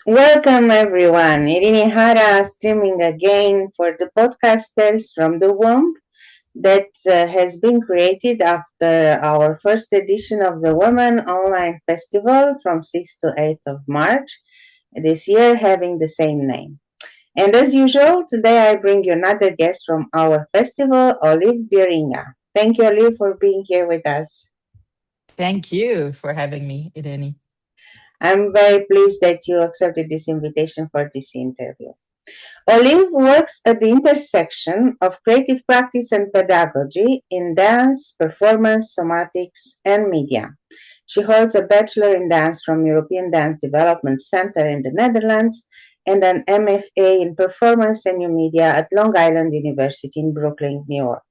Welcome everyone. Irini Hara streaming again for the podcasters from the womb that has been created after our first edition of the Women Online Festival from 6th to 8th of March this year having the same name. And as usual, today I bring you another guest from our festival, Olive Bieringa. Thank you, Olive, for being here with us. Thank you for having me, Irene. I'm very pleased that you accepted this invitation for this interview. Olive works at the intersection of creative practice and pedagogy in dance, performance, somatics, and media. She holds a Bachelor in Dance from European Dance Development Center in the Netherlands and an MFA in Performance and New Media at Long Island University in Brooklyn, New York.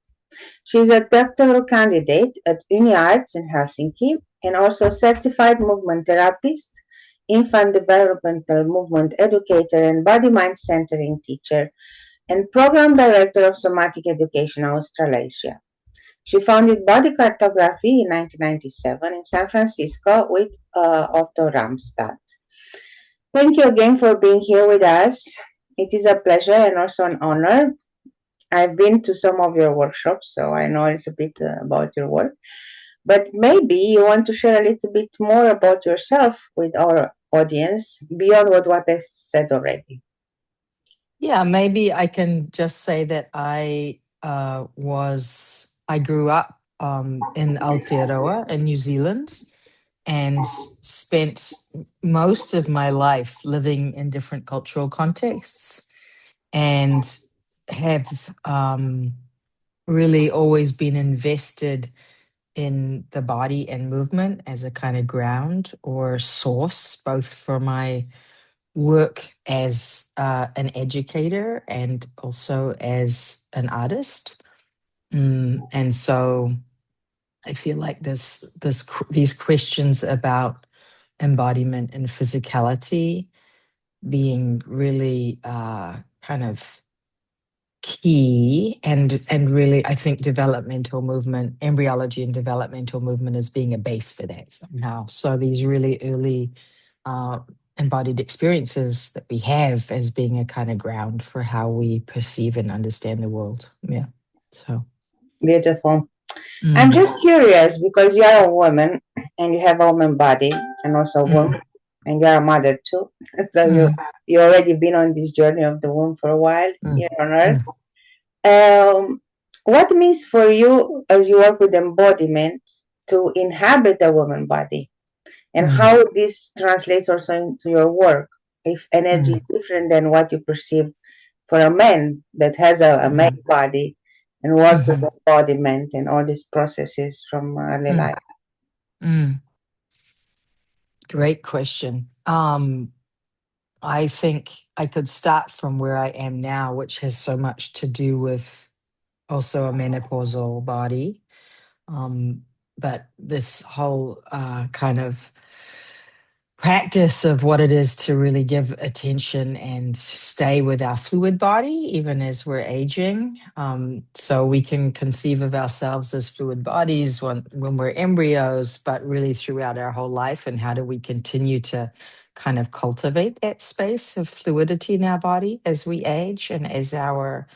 She is a doctoral candidate at Uniarts in Helsinki and also a certified movement therapist, infant developmental movement educator, and body mind centering teacher, and program director of Somatic Education Australasia. She founded BodyCartography in 1997 in San Francisco with Otto Ramstad. Thank you again for being here with us. It is a pleasure and also an honor. I've been to some of your workshops, so I know a little bit about your work. But maybe you want to share a little bit more about yourself with our audience beyond what I've said already. Yeah, maybe I can just say that I grew up in Aotearoa in New Zealand and spent most of my life living in different cultural contexts and have really always been invested in the body and movement as a kind of ground or source, both for my work as an educator and also as an artist. And so I feel like these questions about embodiment and physicality being really kind of key and really I think developmental movement, embryology and developmental movement as being a base for that somehow. So these really early uh, embodied experiences that we have as being a kind of ground for how we perceive and understand the world. Yeah. So. Beautiful. I'm Mm, just curious because you are a woman and you have a woman body and also a woman mm, and you are a mother too. So mm, you already been on this journey of the womb for a while mm, here on earth. mm, What means for you as you work with embodiment to inhabit a woman body and mm, how this translates also into your work? If energy is mm, different than what you perceive for a man that has a mm, male body and work with mhm, embodiment and all these processes from early mm, life. mm. Great question. I think I could start from where I am now, which has so much to do with also a menopausal body. Um, but this whole kind of practice of what it is to really give attention and stay with our fluid body, even as we're aging. So we can conceive of ourselves as fluid bodies when we're embryos, but really throughout our whole life. And how do we continue to kind of cultivate that space of fluidity in our body as we age and as our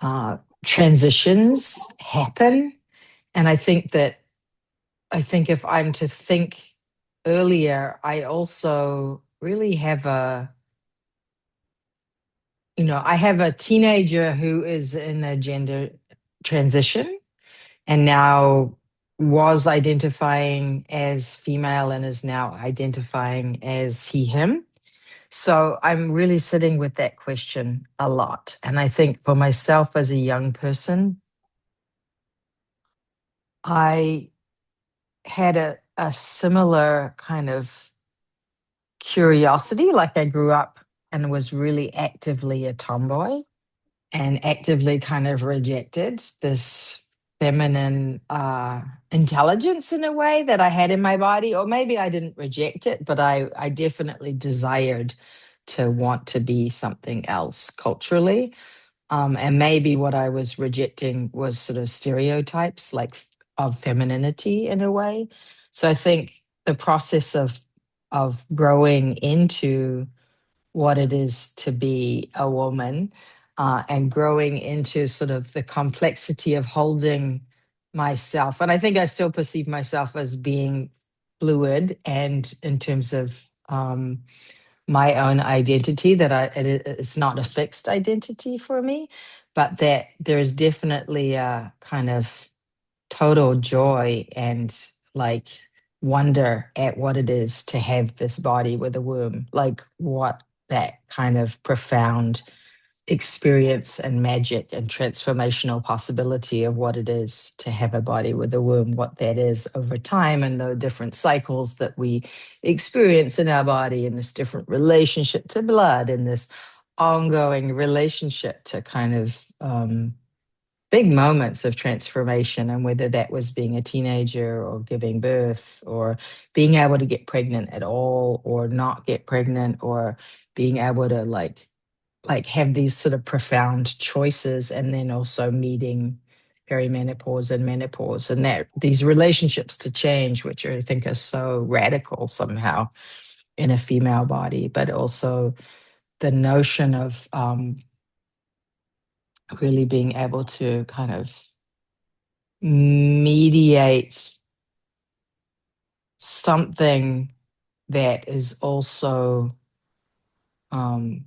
uh, transitions happen? And I think if I'm to think earlier, I also really have I have a teenager who is in a gender transition and now was identifying as female and is now identifying as he, him. So I'm really sitting with that question a lot. And I think for myself as a young person, I had a similar kind of curiosity. Like I grew up and was really actively a tomboy and actively kind of rejected this feminine intelligence in a way that I had in my body. Or maybe I didn't reject it, but I definitely desired to want to be something else culturally. And maybe what I was rejecting was sort of stereotypes like of femininity in a way. So I think the process of growing into what it is to be a woman, and growing into sort of the complexity of holding myself. And I think I still perceive myself as being fluid, and in terms of my own identity, that it's not a fixed identity for me, but that there is definitely a kind of total joy and like wonder at what it is to have this body with a womb, like what that kind of profound experience and magic and transformational possibility of what it is to have a body with a womb, what that is over time, and the different cycles that we experience in our body, and this different relationship to blood, and this ongoing relationship to kind of big moments of transformation, and whether that was being a teenager or giving birth or being able to get pregnant at all or not get pregnant, or being able to like have these sort of profound choices, and then also meeting perimenopause and menopause, and that these relationships to change, which I think are so radical somehow in a female body, but also the notion of really being able to kind of mediate something that is also um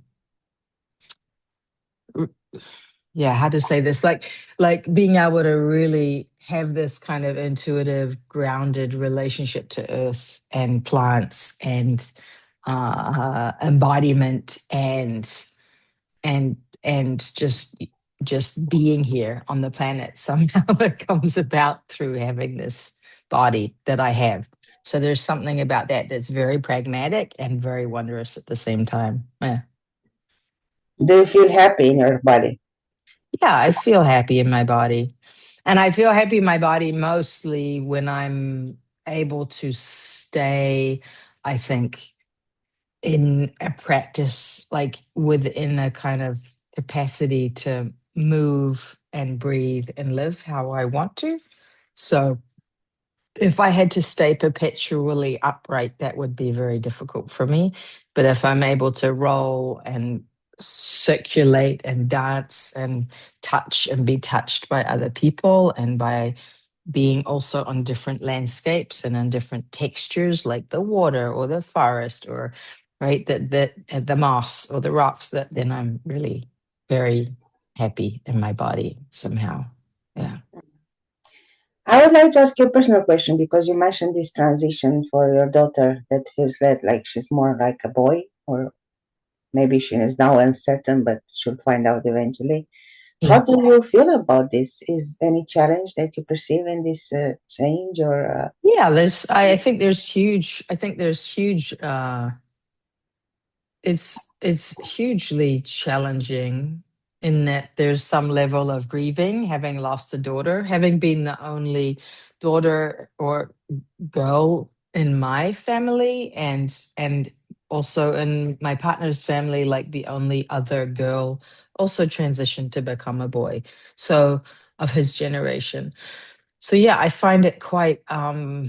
r- yeah, how to say this, like being able to really have this kind of intuitive grounded relationship to earth and plants and embodiment and just being here on the planet somehow that comes about through having this body that I have. So there's something about that that's very pragmatic and very wondrous at the same time. Yeah. Do you feel happy in your body? Yeah, I feel happy in my body. And I feel happy in my body mostly when I'm able to stay, I think, in a practice, like within a kind of capacity to move and breathe and live how I want to. So if I had to stay perpetually upright, that would be very difficult for me. But if I'm able to roll and circulate and dance and touch and be touched by other people, and by being also on different landscapes and on different textures, like the water or the forest, or right, that the moss or the rocks, that then I'm really very happy in my body somehow. Yeah. I would like to ask you a personal question because you mentioned this transition for your daughter that feels that like she's more like a boy, or maybe she is now uncertain, but she'll find out eventually. How Yeah. do you feel about this? Is any challenge that you perceive in this change, or Yeah, I think there's huge, it's hugely challenging in that there's some level of grieving, having lost a daughter, having been the only daughter or girl in my family, and also in my partner's family, like the only other girl also transitioned to become a boy, so of his generation. So yeah, I find it quite I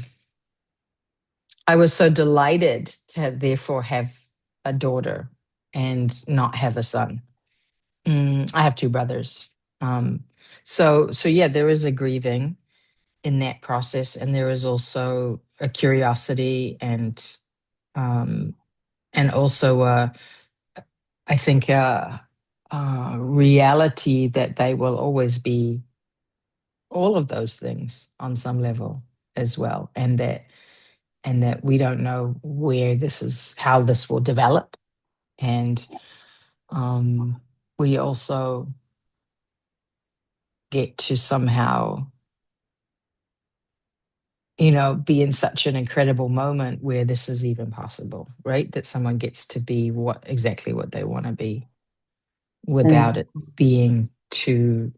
was so delighted to therefore have a daughter and not have a son. I have two brothers. Um, so yeah, there is a grieving in that process, and there is also a curiosity, um, and also I think reality that they will always be all of those things on some level as well, and that we don't know how this will develop. And we also get to somehow, be in such an incredible moment where this is even possible, right? That someone gets to be exactly what they want to be without mm. it being too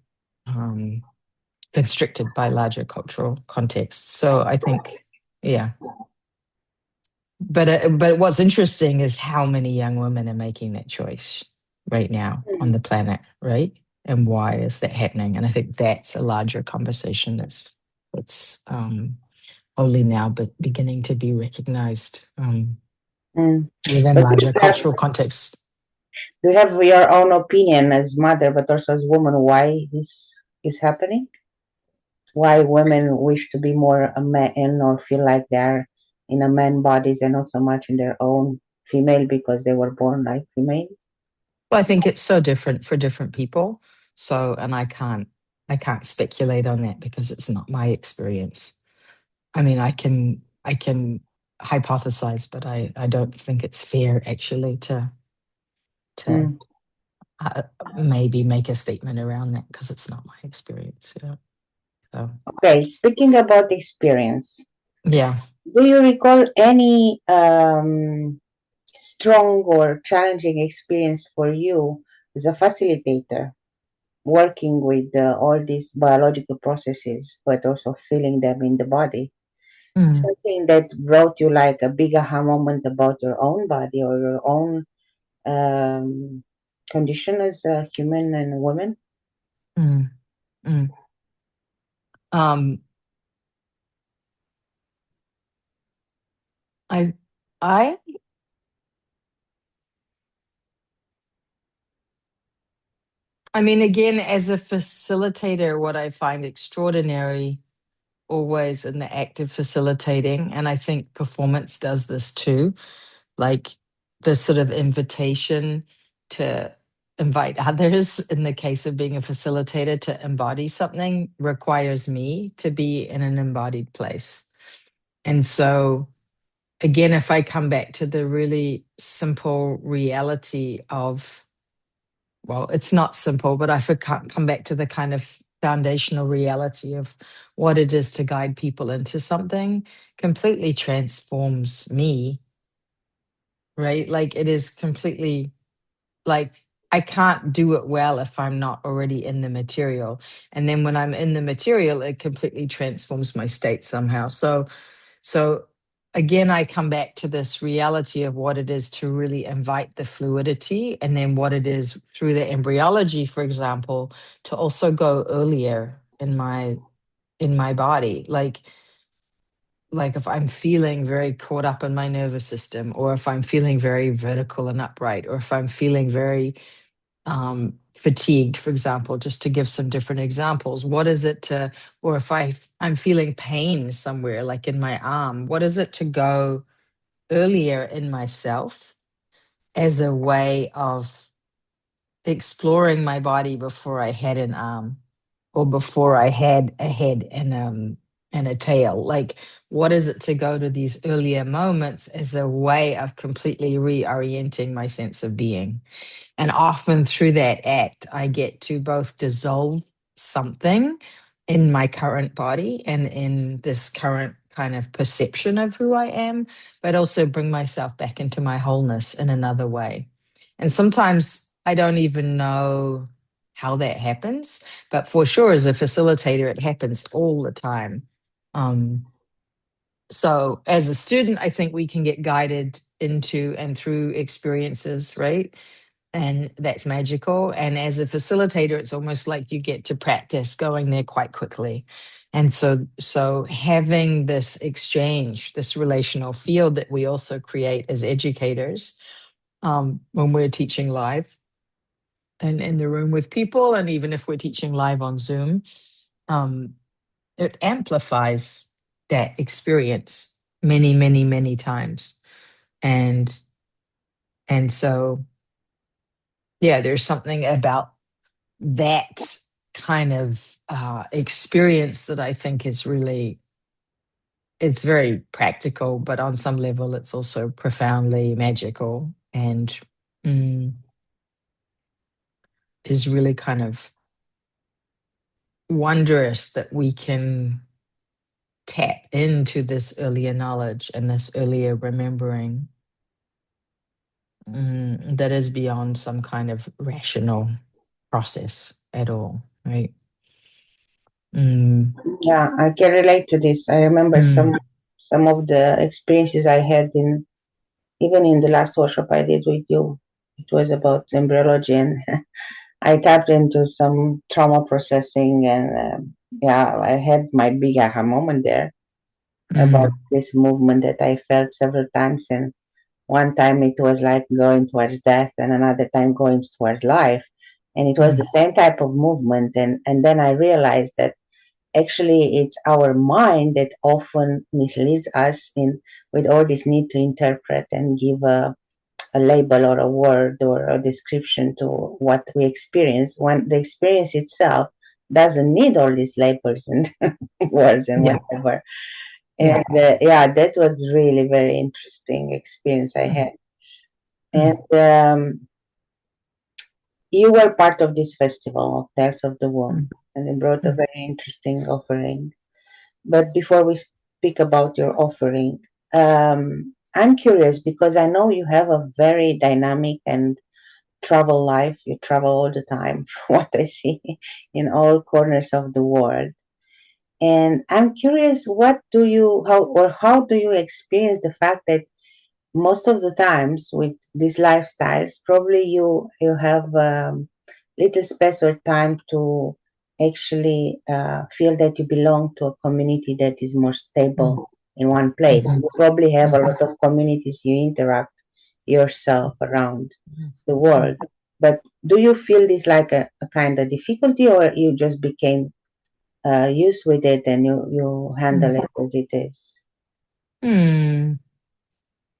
um, constricted by larger cultural contexts. So I think, yeah. But what's interesting is how many young women are making that choice right now on the planet, right? And why is that happening? And I think that's a larger conversation that's only now but beginning to be recognized. Mm. within But larger cultural contexts. do you have your own opinion as mother, but also as woman, why this is happening? Why women wish to be more a man or feel like they're in a man bodies and not so much in their own female because they were born like female? Well, I think it's so different for different people. So, and I can't speculate on that because it's not my experience. I mean, I can hypothesize, but I don't think it's fair actually to Mm. maybe make a statement around that because it's not my experience. Yeah. So Okay, speaking about experience, yeah. do you recall any strong or challenging experience for you as a facilitator, working with all these biological processes, but also feeling them in the body? Mm, Something that brought you like a big aha moment about your own body or your own um, condition as a human and woman? mm, mm. Um, I I I mean, again, as a facilitator, what I find extraordinary always in the act of facilitating, and I think performance does this too, like the sort of invitation to invite others in the case of being a facilitator to embody something requires me to be in an embodied place. And so, again, if I come back to the really simple reality of, well, it's not simple, but I come back to the kind of foundational reality of what it is to guide people into something completely transforms me, right? Like it is completely like I can't do it well if I'm not already in the material. And then when I'm in the material, it completely transforms my state somehow. So again, I come back to this reality of what it is to really invite the fluidity, and then what it is through the embryology, for example, to also go earlier in my body. Like if I'm feeling very caught up in my nervous system, or if I'm feeling very vertical and upright, or if I'm feeling very fatigued, for example, just to give some different examples. What is it to, or if I'm feeling pain somewhere, like in my arm, what is it to go earlier in myself as a way of exploring my body before I had an arm or before I had a head and a tail? Like, what is it to go to these earlier moments as a way of completely reorienting my sense of being? And often through that act, I get to both dissolve something in my current body and in this current kind of perception of who I am, but also bring myself back into my wholeness in another way. And sometimes I don't even know how that happens, but for sure, as a facilitator, it happens all the time. Um, so, as a student, I think we can get guided into and through experiences, right? And that's magical. And as a facilitator, it's almost like you get to practice going there quite quickly. And so having this exchange, this relational field that we also create as educators, when we're teaching live and in the room with people, and even if we're teaching live on Zoom, um, it amplifies that experience many, many, many times. And and so yeah, there's something about that kind of experience that I think is really, it's very practical, but on some level it's also profoundly magical, and mm, is really kind of wondrous that we can tap into this earlier knowledge and this earlier remembering, that is beyond some kind of rational process at all, right? Mm, Yeah, I can relate to this. I remember mm, some of the experiences I had in even in the last workshop I did with you. It was about embryology, and I tapped into some trauma processing, and yeah, I had my big aha moment there about mm, this movement that I felt several times, and One time it was like going towards death, and another time going towards life. And it was the same type of movement. And then I realized that actually it's our mind that often misleads us in with all this need to interpret and give a label or a word or a description to what we experience, when the experience itself doesn't need all these labels and words and Yeah. whatever. Yeah. And yeah, that was really very interesting experience I Mm, had. And mm, you were part of this festival, Tales of the Womb, mm, and it brought a mm, very interesting offering. But before we speak about your offering, I'm curious because I know you have a very dynamic and travel life. You travel all the time, from what I see, in all corners of the world. And I'm curious, how do you experience the fact that most of the times with these lifestyles, probably you have little space or time to actually feel that you belong to a community that is more mm, stable in one place. mhm, You probably have a mhm, lot of communities you interact yourself around mhm, the mm. world. But do you feel this like a kind of difficulty, or you just became used with it and you handle Mm. it as it is? Hmm.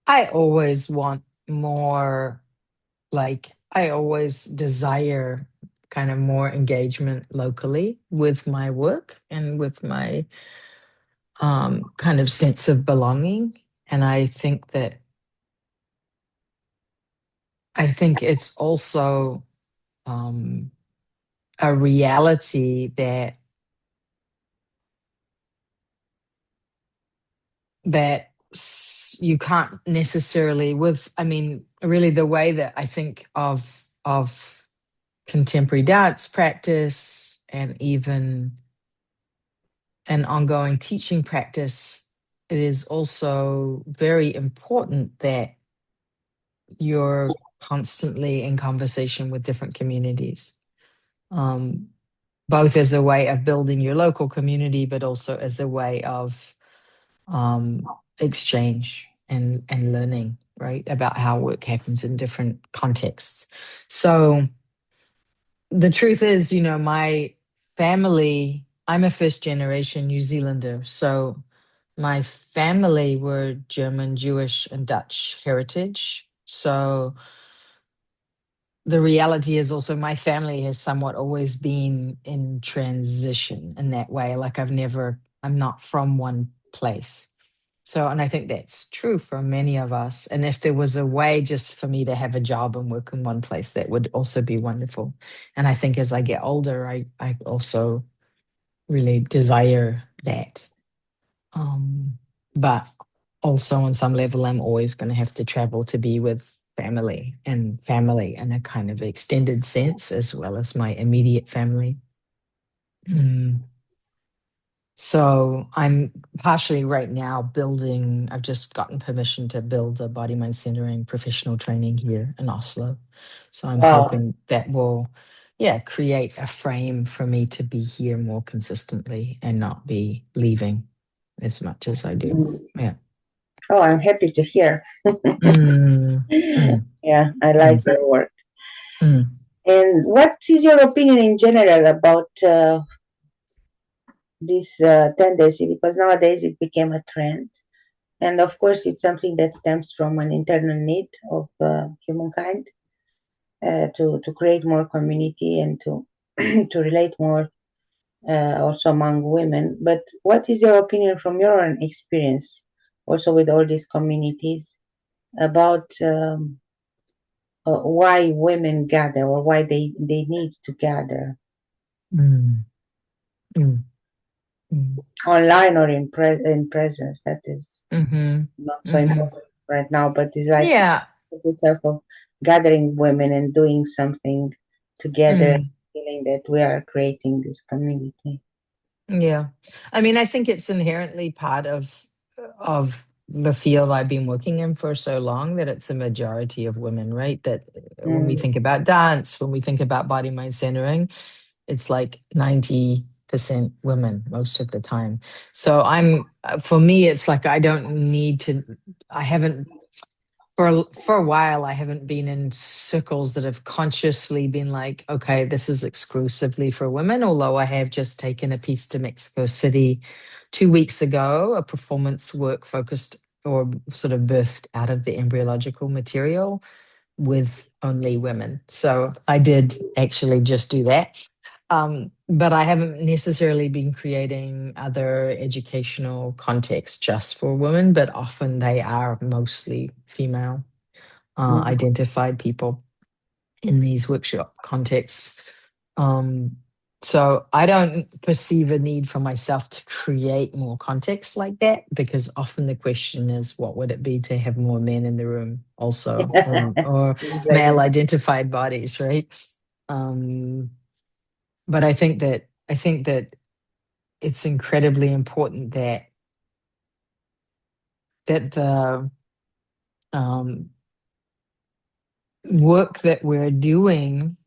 I always want more, like, I always desire kind of more engagement locally with my work and with my kind of sense of belonging. And I think it's also um, a reality you can't necessarily with, I mean, really the way that I think of contemporary dance practice and even an ongoing teaching practice, it is also very important that you're constantly in conversation with different communities, um, both as a way of building your local community, but also as a way of um, exchange and learning, right, about how work happens in different contexts. So the truth is, my family, I'm a first generation New Zealander. So my family were German, Jewish, and Dutch heritage. So the reality is also my family has somewhat always been in transition in that way. Like I'm not from one place. So, and I think that's true for many of us. And if there was a way just for me to have a job and work in one place, that would also be wonderful. And I think as I get older, I also really desire that. Um, but also on some level, I'm always going to have to travel to be with family in a kind of extended sense, as well as my immediate family. Mm. So I'm partially right now building, I've just gotten permission to build a body mind centering professional training here in Oslo. So I'm Wow. hoping that will, yeah, create a frame for me to be here more consistently and not be leaving as much as I do. Yeah. Oh, I'm happy to hear. Mm, mm, Yeah, I like mm, your work. mm, And what is your opinion in general about this tendency? Because nowadays it became a trend. And of course, it's something that stems from an internal need of humankind to create more community and to, to relate more also among women. But what is your opinion from your own experience, also with all these communities, about why women gather or why they need to gather mm, mm, mm, online or in presence? That is mhm, not so mhm. important right now, but it's like Yeah. itself of gathering women and doing something together, Mm. feeling that we are creating this community. Yeah. I mean, I think it's inherently part of the field I've been working in for so long that it's a majority of women, right? That when we Mm, think about dance, when we think about body mind centering, it's like 90% women most of the time. So for me, it's like I don't need to, I haven't for a while, I haven't been in circles that have consciously been like, okay, this is exclusively for women. Although I have just taken a piece to Mexico City 2 weeks ago, a performance work focused or sort of birthed out of the embryological material with only women. So I did actually just do that. But I haven't necessarily been creating other educational contexts just for women, but often they are mostly female Mhm. identified people in these workshop contexts. Um, so I don't perceive a need for myself to create more context like that, because often the question is, what would it be to have more men in the room also, or male Exactly. identified bodies, right? Um, but I think that it's incredibly important that the um, work that we're doing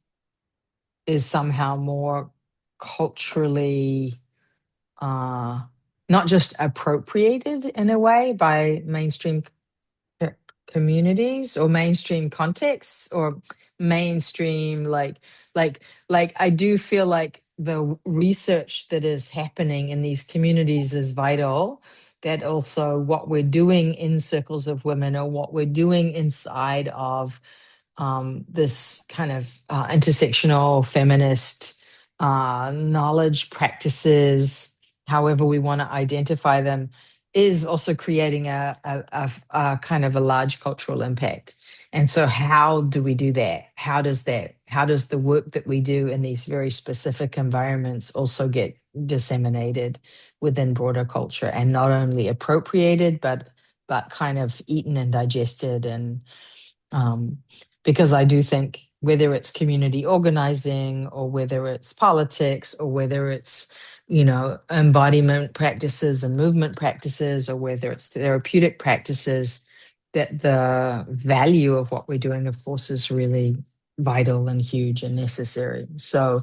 is somehow more culturally uh, not just appropriated in a way by mainstream co- communities or mainstream contexts or mainstream like I do feel like the research that is happening in these communities is vital, that also what we're doing in circles of women or what we're doing inside of this kind of intersectional feminist knowledge practices, however we want to identify them, is also creating a kind of a large cultural impact. And so how do we do that? How does the work that we do in these very specific environments also get disseminated within broader culture and not only appropriated, but kind of eaten and digested? And um, because I do think whether it's community organizing or whether it's politics or whether it's, embodiment practices and movement practices, or whether it's therapeutic practices, that the value of what we're doing, of course, is really vital and huge and necessary. So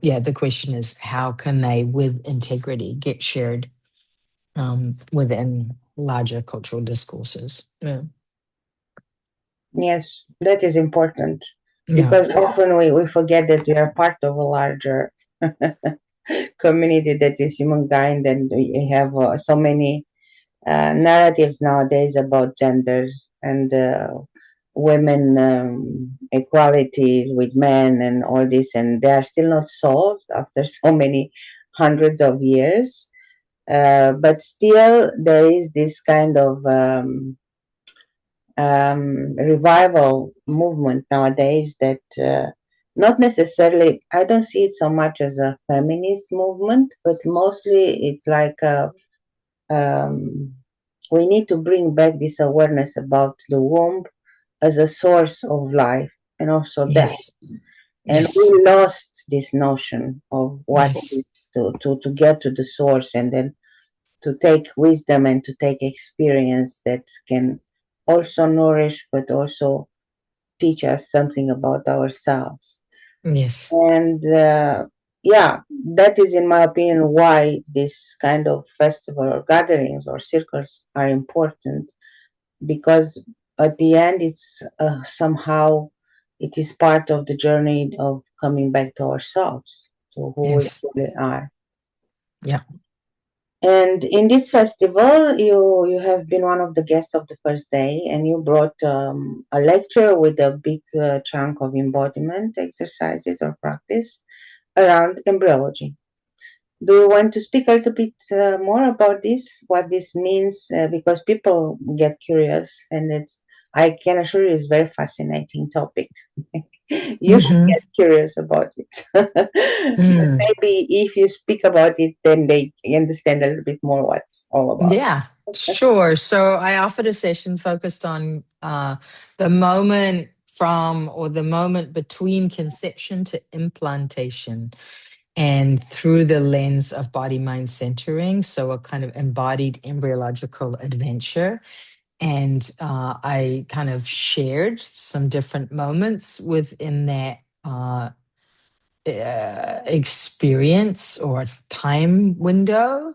yeah, the question is, how can they, with integrity, get shared within larger cultural discourses? Yeah. Yes, that is important Yeah. because often we forget that we are part of a larger community that is humankind, and we have so many narratives nowadays about genders and women equality with men and all this, and they are still not solved after so many hundreds of years. But still, there is this kind of revival movement nowadays that not necessarily, I don't see it so much as a feminist movement, but mostly it's like um, we need to bring back this awareness about the womb as a source of life and also death. Yes. And Yes. we lost this notion of what it Yes. is to get to the source, and then to take wisdom and to take experience that can also nourish but also teach us something about ourselves. Yes. And yeah, that is, in my opinion, why this kind of festival or gatherings or circles are important, because at the end, it's somehow it is part of the journey of coming back to ourselves, to who we Yes. truly are. Yeah. And in this festival, you have been one of the guests of the first day, and you brought a lecture with a big chunk of embodiment exercises or practice around embryology. Do you want to speak a little bit more about this? What this means? Because people get curious, and it's, I can assure you, it's a very fascinating topic. You should Hmm. get curious about it. But Mm. maybe if you speak about it, then they understand a little bit more what it's all about. Yeah, sure. So I offered a session focused on the moment from or the moment between conception to implantation, and through the lens of body mind centering. So a kind of embodied embryological adventure. And I kind of shared some different moments within that experience or time window.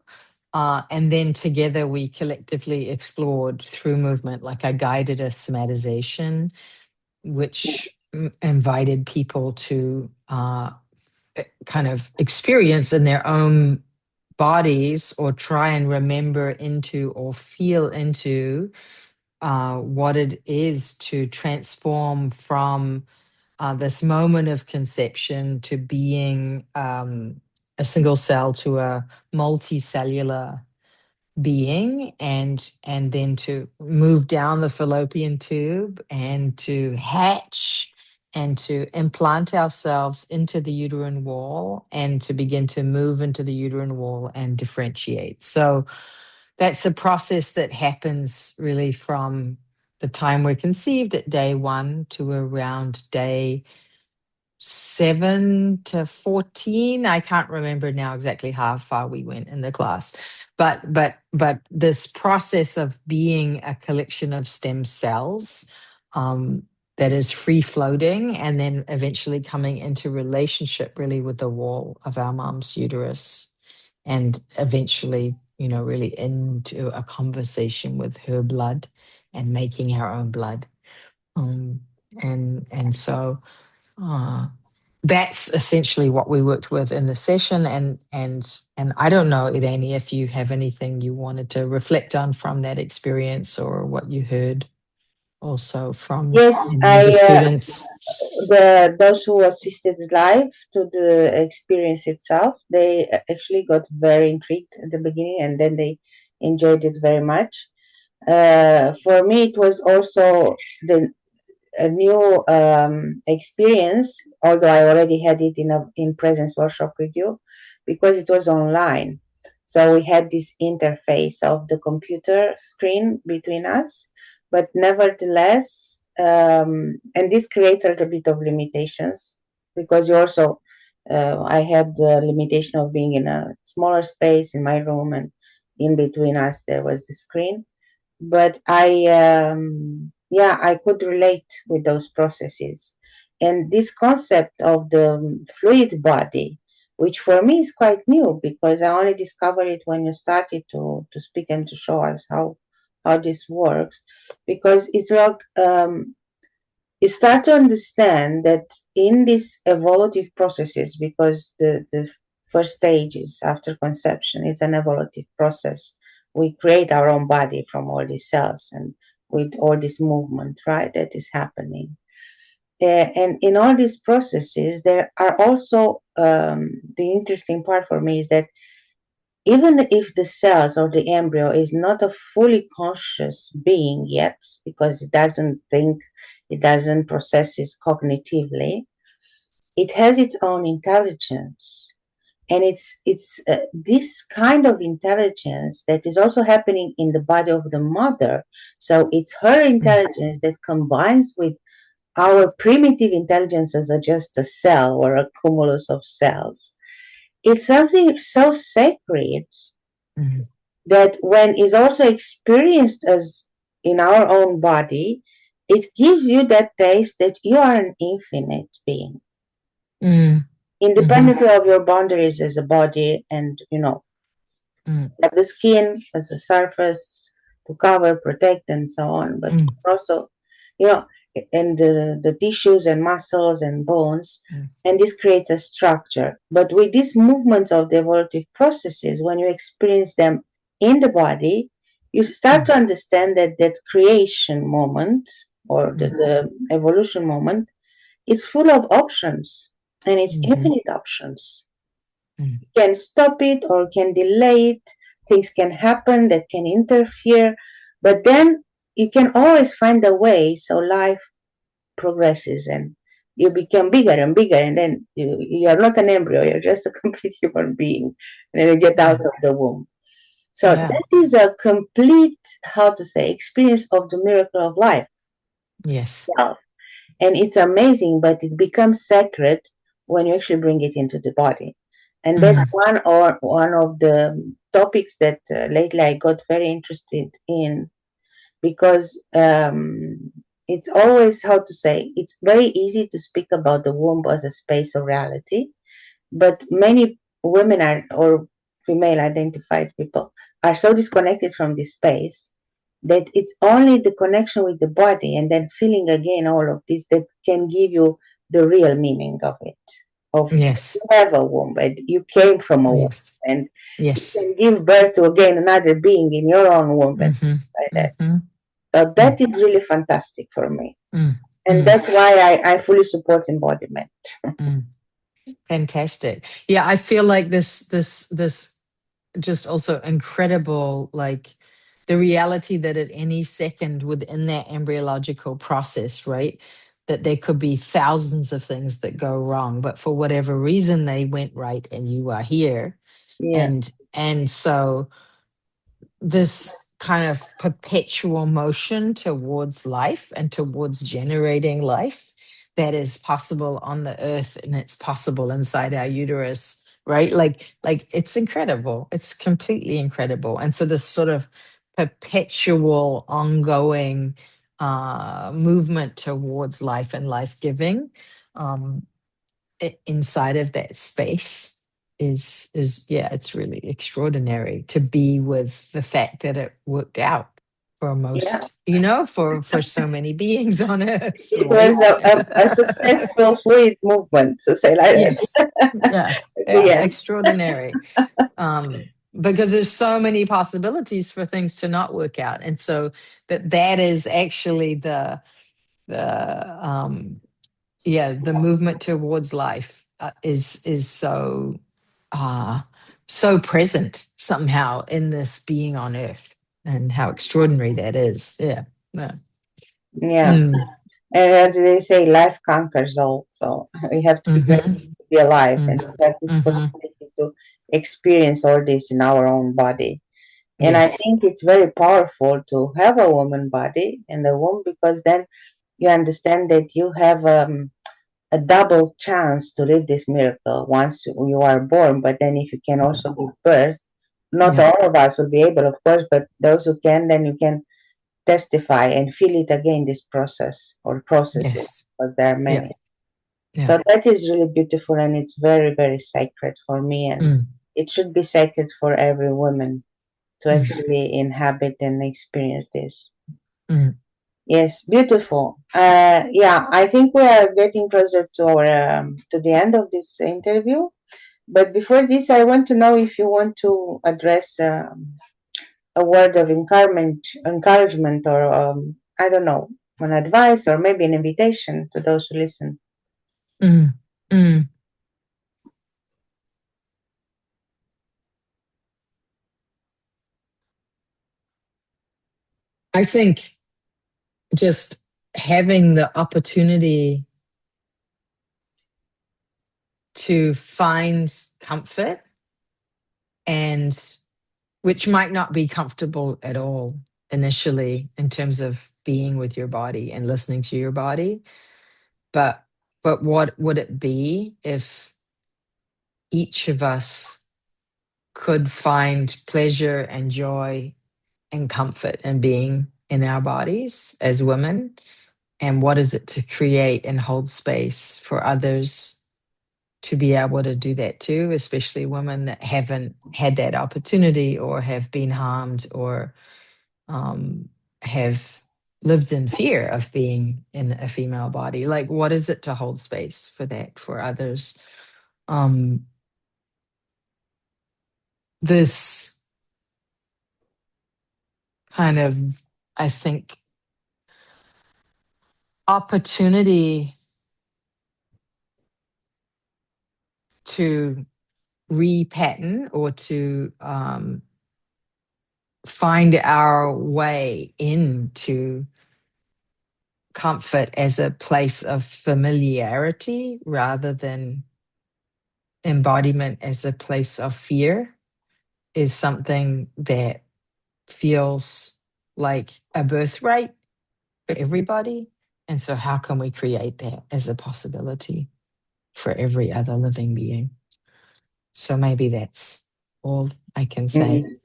And then together we collectively explored through movement. Like I guided a somatization, which invited people to kind of experience in their own bodies or try and remember into or feel into what it is to transform from this moment of conception to being a single cell to a multicellular being, and then to move down the fallopian tube and to hatch and to implant ourselves into the uterine wall and to begin to move into the uterine wall and differentiate. So that's a process that happens really from the time we're conceived at day 1 to around day 7 to 14. I can't remember now exactly how far we went in the class. But this process of being a collection of stem cells that is free floating and then eventually coming into relationship really with the wall of our mom's uterus, and eventually, really into a conversation with her blood and making our own blood. Um, and so that's essentially what we worked with in the session. And I don't know, Irene, if you have anything you wanted to reflect on from that experience or what you heard also from Yes, any of the students. those who assisted live to the experience itself, they actually got very intrigued at the beginning, and then they enjoyed it very much. For me, it was also a new experience, although I already had it in a in presence workshop with you, because it was online. So we had this interface of the computer screen between us, but nevertheless, and this creates a little bit of limitations because you also, I had the limitation of being in a smaller space in my room, and in between us there was the screen. But I could relate with those processes. And this concept of the fluid body, which for me is quite new because I only discovered it when you started to speak and to show us how this works, because it's like you start to understand that in these evolutive processes, because the first stage is after conception, it's an evolutive process. We create our own body from all these cells and with all this movement, right, that is happening. And in all these processes, there are also the interesting part for me is that even if the cells or the embryo is not a fully conscious being yet, because it doesn't think, it doesn't process it cognitively, it has its own intelligence. And it's this kind of intelligence that is also happening in the body of the mother. So it's her Mm, intelligence that combines with our primitive intelligence as just a cell or a cumulus of cells. It's something so sacred mm, that when is also experienced as in our own body, it gives you that taste that you are an infinite being, mm, mhm, independently of your boundaries as a body, and mm, have the skin as a surface to cover, protect, and so on, but mm, also, you know, and the tissues and muscles and bones, mm, and this creates a structure. But with these movements of the evolutive processes, when you experience them in the body, you start mm, to understand that that creation moment or mm, the evolution moment, it's full of options and it's mhm, infinite options. mm, Can stop it or can delay it. Things can happen that can interfere, but then you can always find a way. So life progresses and you become bigger and bigger, and then you are not an embryo, you're just a complete human being, and then you get out mm. of the womb. So Yeah. that is a complete, how to say, experience of the miracle of life Yes. itself. And it's amazing, but it becomes sacred when you actually bring it into the body. And that's Mm, one of the topics that lately I got very interested in, because it's always, how to say, it's very easy to speak about the womb as a space of reality, but many women are, or female identified people are so disconnected from this space that it's only the connection with the body and then feeling again all of this that can give you the real meaning of it. Of you Yes. have a womb and you came from a womb Yes. and you Yes. can give birth to again another being in your own womb and Mm-hmm. stuff like that. Mm-hmm. So Mm, that is really fantastic for me. mm, And mm, that's why I fully support embodiment. mm. Fantastic. Yeah, I feel like this just also incredible, like the reality that at any second within that embryological process, right, that there could be thousands of things that go wrong, but for whatever reason they went right and you are here. Yeah. And so this kind of perpetual motion towards life and towards generating life that is possible on the earth and it's possible inside our uterus, right? Like it's incredible. It's completely incredible. And so this sort of perpetual ongoing movement towards life and life giving, um, inside of that space is yeah, it's really extraordinary to be with the fact that it worked out for Yeah. most, for so many beings on earth, It was right? a successful fluid movement, so say like Yes. that. Yeah. At the Yeah, end. extraordinary. Because there's so many possibilities for things to not work out, and so that is actually the yeah, the movement towards life is so uh so present somehow in this being on earth, and how extraordinary that is. Yeah. Yeah. Yeah. Mm, And as they say, life conquers all. So we have to be grateful mm-hmm, to be alive and mm, to have this mm-hmm. possibility to experience all this in our own body. And I Yes. think it's very powerful to have a woman body and a womb because then you understand that you have a double chance to live this miracle once you are born. But then if you can also give birth, not Yeah. all of us will be able, of course, but those who can, then you can testify and feel it again, this process or processes, Yes. because there are Yeah. many. Yeah. So that is really beautiful and it's very, very sacred for me. And Mm, it should be sacred for every woman to mm, actually inhabit and experience this. mm. Yes, beautiful. Yeah, I think we are getting closer to our to the end of this interview. But before this, I want to know if you want to address a word of encouragement, or I don't know, an advice or maybe an invitation to those who listen. Mm, mm. I think just having the opportunity to find comfort, and which might not be comfortable at all initially in terms of being with your body and listening to your body, but what would it be if each of us could find pleasure and joy and comfort in being in our bodies as women, and what is it to create and hold space for others to be able to do that too, especially women that haven't had that opportunity or have been harmed or have lived in fear of being in a female body. Like, what is it to hold space for that for others? Um, this kind of, I think, opportunity to repattern or to find our way into comfort as a place of familiarity rather than embodiment as a place of fear is something that feels like a birthright for everybody. And so, how can we create that as a possibility for every other living being? So, maybe that's all I can say Mm.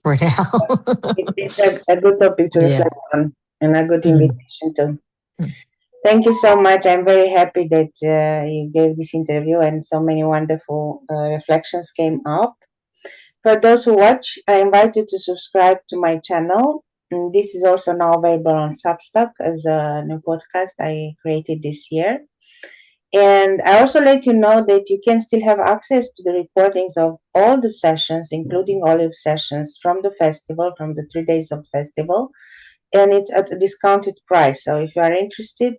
for now. It's a good topic to Yeah. reflect on and a good Mm, invitation to. mm, Thank you so much. I'm very happy that you gave this interview and so many wonderful reflections came up For those who watch, I invite you to subscribe to my channel. This is also now available on Substack as a new podcast I created this year. And I also let you know that you can still have access to the recordings of all the sessions, including Olive sessions from the festival, from the 3 days of festival, and it's at a discounted price. So if you are interested,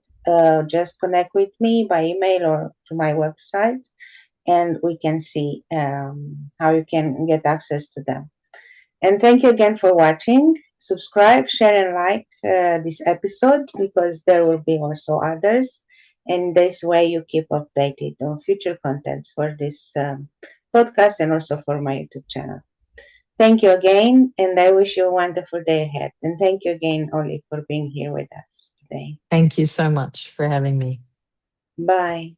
just connect with me by email or to my website, and we can see how you can get access to them. And thank you again for watching. Subscribe, share, and like this episode because there will be also others. And this way you keep updated on future contents for this podcast and also for my YouTube channel. Thank you again, and I wish you a wonderful day ahead. And thank you again, Oli, for being here with us today. Thank you so much for having me. Bye.